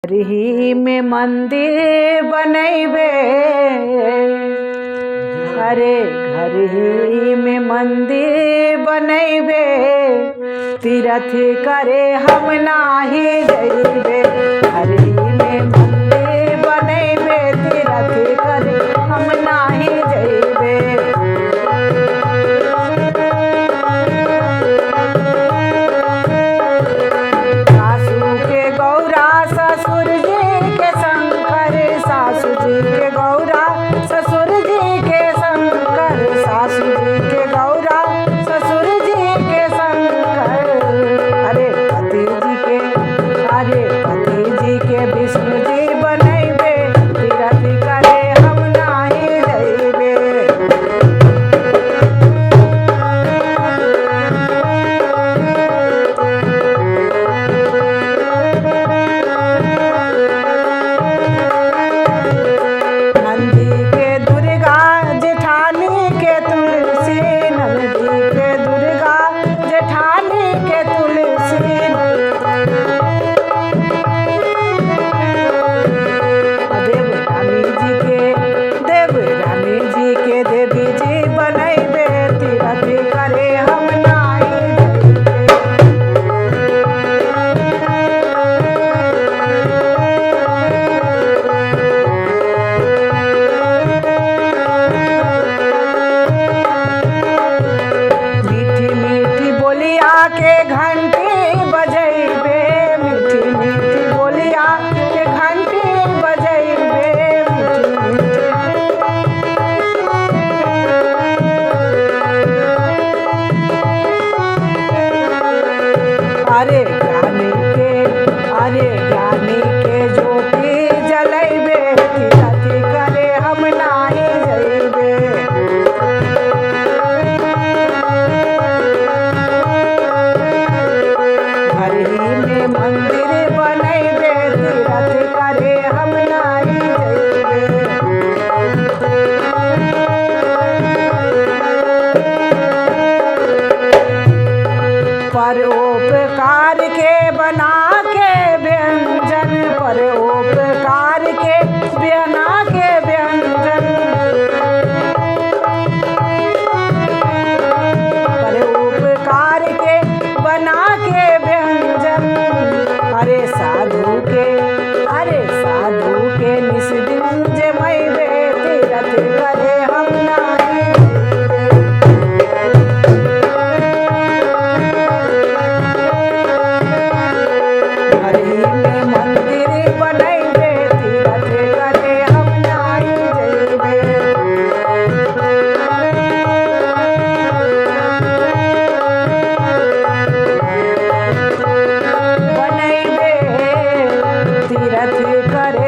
रही में मंदिर बनैबे, अरे घर ही में मंदिर बनैबे, तीरथ करे हम नाही जइबे। घर ही में मंदिर बनैबे, तीरथ करे हम नाही जइबे। सासू के गौरा ससुर जी के शंकर, सासू जी के गौरा ससुर जी के शंकर, सासू जी के गौरा ससुर जी के शंकर। अरे पति जी के विष्णु जी बनैबे, तीरथ करे हम नाही जइबे। नंदी के दुर्गा जेठानी के तुलसी, नंदी के दुर्गा जेठानी के तुलसी। देवरानी जी के देवी जी बनैबे, तीरथ करे हम नाही मीठी मीठी बोलिया के घंटी बजैबे, मीठी मीठी बोलिया के घंटी बजैबे। अरे ज्ञानी के ज्योति जलैबे, तीरथ करे हम नाही जइबे। घर ही में मंदिर बनैबे, तीरथ करे हम नाही जइबे। परोपकार के बना के व्यंजन, परोपकार के बना के व्यंजन, परोपकार के बना के व्यंजन। अरे साधु के निस दिन जमैबे, तीरथ करे हम नाही जइबे। घर ही में मंदिर बनैबे, तीरथ करे हम नाही जइबे। बनैबे तीरथ करे